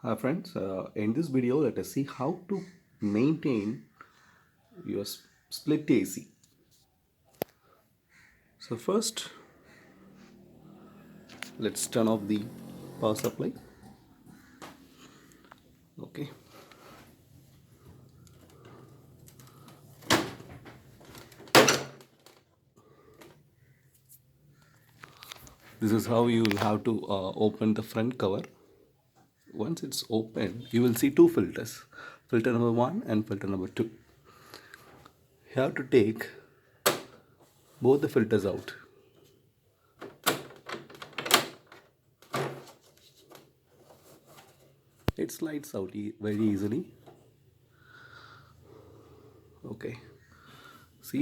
Hi friends, in this video let us see how to maintain your split AC. So first let's turn off the power supply. Okay. This is how you will have to open the front cover. Once it's open, you will see two filters, filter number 1 and filter number 2. You have to take both the filters out. It slides out very easily. Okay, see,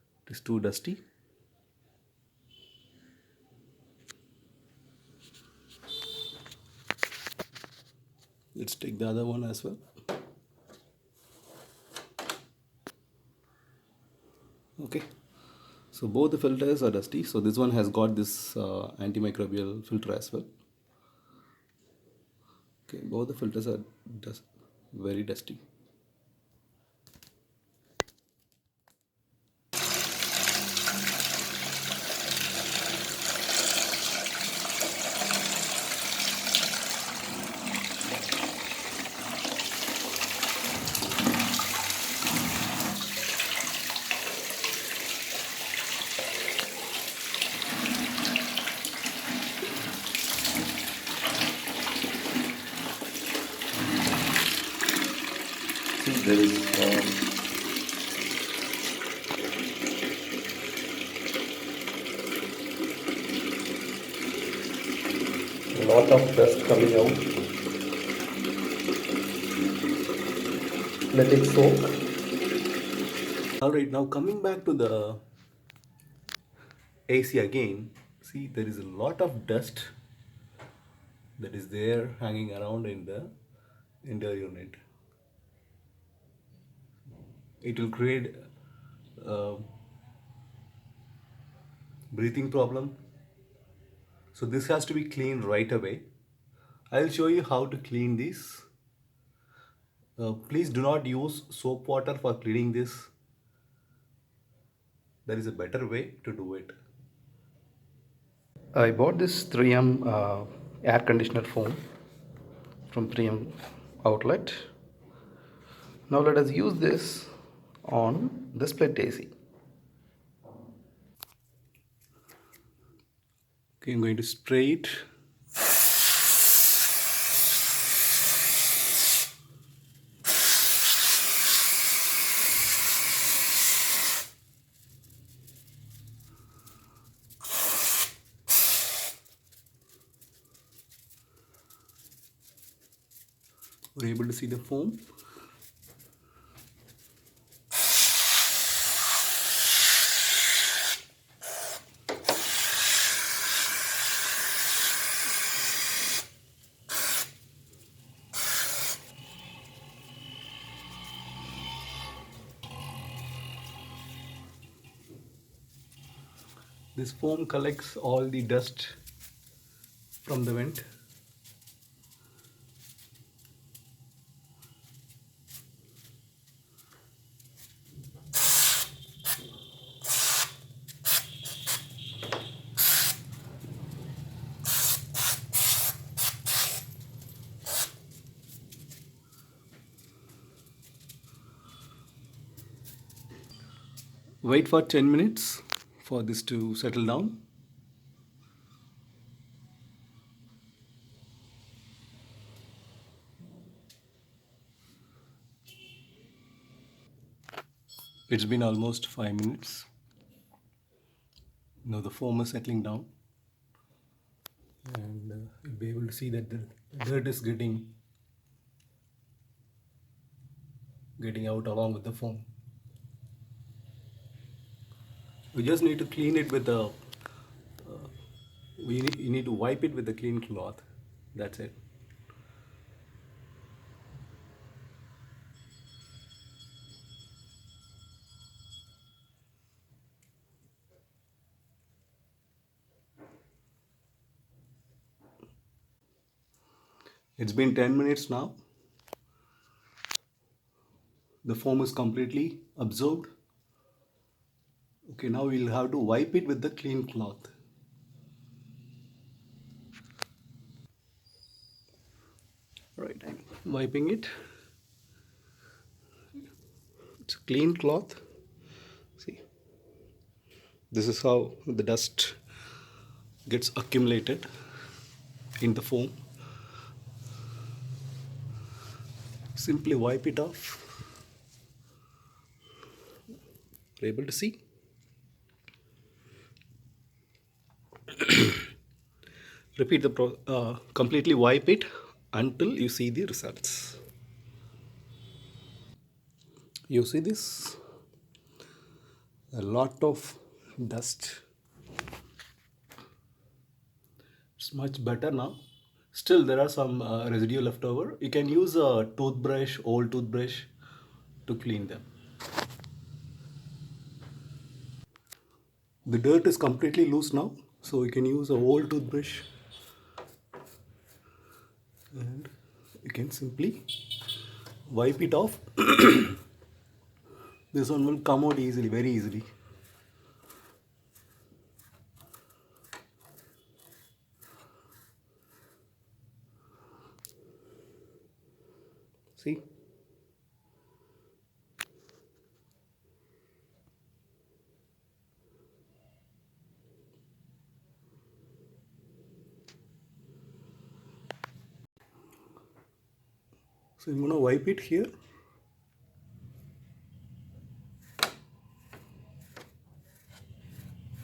it is too dusty. Let's take the other one as well. Okay, so both the filters are dusty, so this one has got this antimicrobial filter as well. Okay, both the filters are very dusty. See, there is a lot of dust coming out. Let it soak. Alright, now coming back to the AC again, see there is a lot of dust that is there hanging around in the indoor unit. It will create a breathing problem. So this has to be cleaned right away. I'll show you how to clean this. Please do not use soap water for cleaning this. There is a better way to do it. I bought this 3M air conditioner foam from 3M outlet. Now let us use this on the split AC. Okay, I'm going to spray it. We're able to see the foam. This foam collects all the dust from the vent. Wait for 10 minutes for this to settle down. It's been almost 5 minutes. Now the foam is settling down, and you'll be able to see that the dirt is getting out along with the foam. We just need to clean it with a you need to wipe it with a clean cloth. That's it. It's been 10 minutes now. The foam is completely absorbed. Okay, now we'll have to wipe it with the clean cloth. Right, I'm wiping it. It's a clean cloth. See, this is how the dust gets accumulated in the foam. Simply wipe it off. You're able to see. Repeat the completely wipe it until you see the results. You see this? A lot of dust. It's much better now. Still, there are some residue left over. You can use a toothbrush, old toothbrush, to clean them. The dirt is completely loose now, so you can use a old toothbrush and you can simply wipe it off. This one will come out easily, very easily. See? So I'm gonna wipe it here.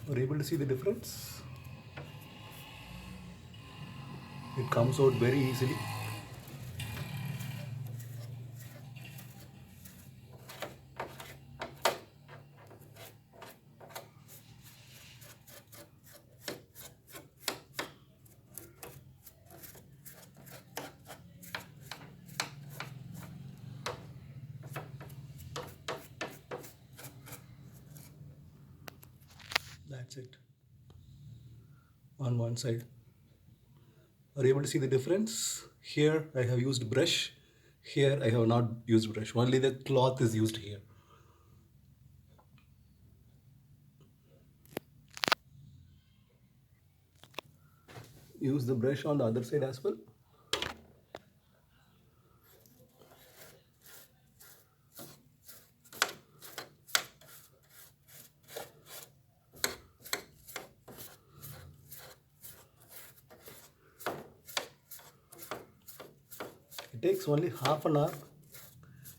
Are you able to see the difference? It comes out very easily. That's it. On one side. Are you able to see the difference? Here I have used brush. Here I have not used brush. Only the cloth is used here. Use the brush on the other side as well. It takes only half an hour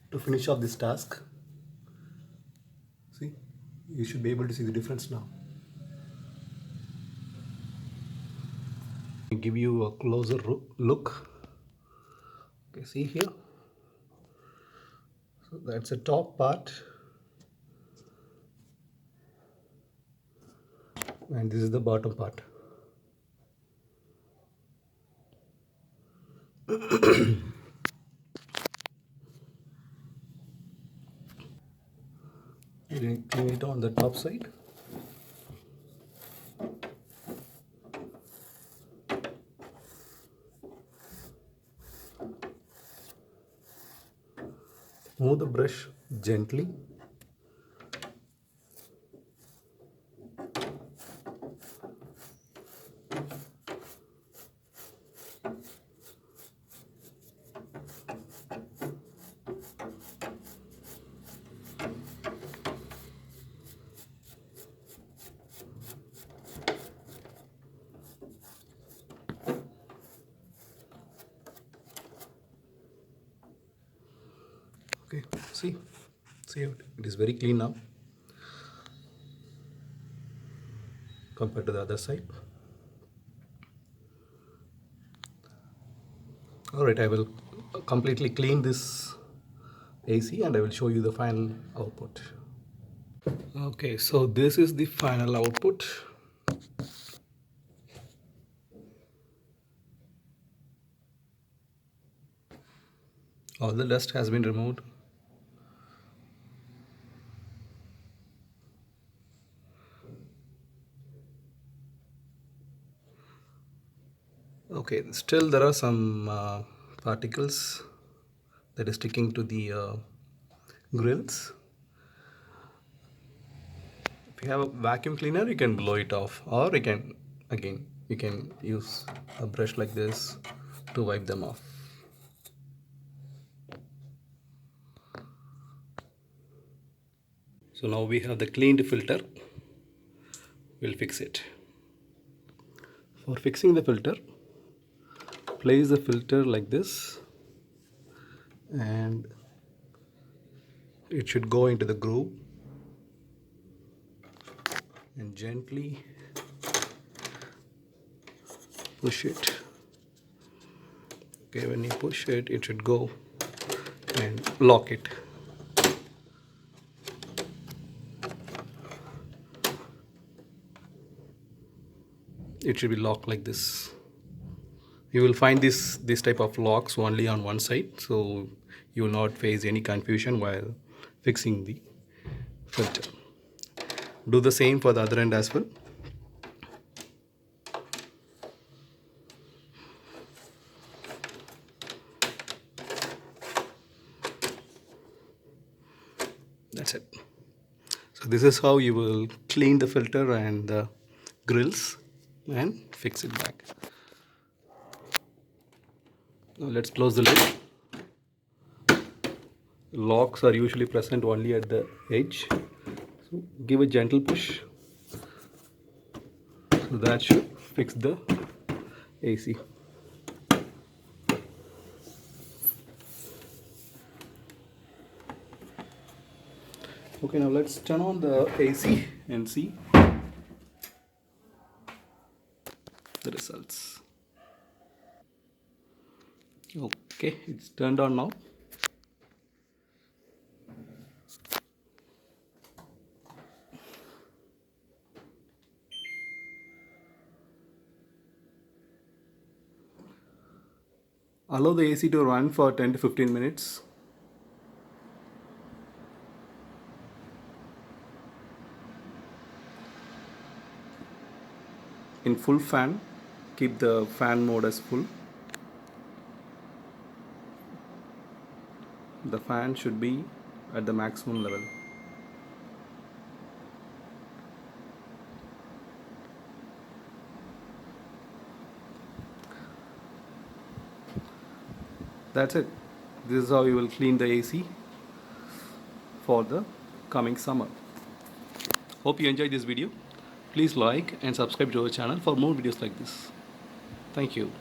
to finish off this task. See, you should be able to see the difference now. I'll give you a closer look. Okay, see here. So that's the top part, and this is the bottom part. You clean it on the top side. Move the brush gently. Okay, see it is very clean now compared to the other side. All right, I will completely clean this AC and I will show you the final output. Okay, so this is the final output. All the dust has been removed. Okay, still there are some particles that is sticking to the grills. If you have a vacuum cleaner, you can blow it off, or you can use a brush like this to wipe them off. So now we have the cleaned filter. We'll fix it. For fixing the filter, place the filter like this, and it should go into the groove, and gently push it. Okay, when you push it, it should go and lock it. It should be locked like this. You will find this type of locks only on one side, so you will not face any confusion while fixing the filter. Do the same for the other end as well. That's it. So this is how you will clean the filter and the grills and fix it back. Now let's close the lid. Locks are usually present only at the edge, so give a gentle push. So that should fix the AC. Okay, now let's turn on the AC and see the results. Okay, it's turned on now. Allow the AC to run for 10 to 15 minutes. In full fan, keep the fan mode as full. The fan should be at the maximum level. That's it. This is how you will clean the AC for the coming summer. Hope you enjoyed this video. Please like and subscribe to our channel for more videos like this. Thank you.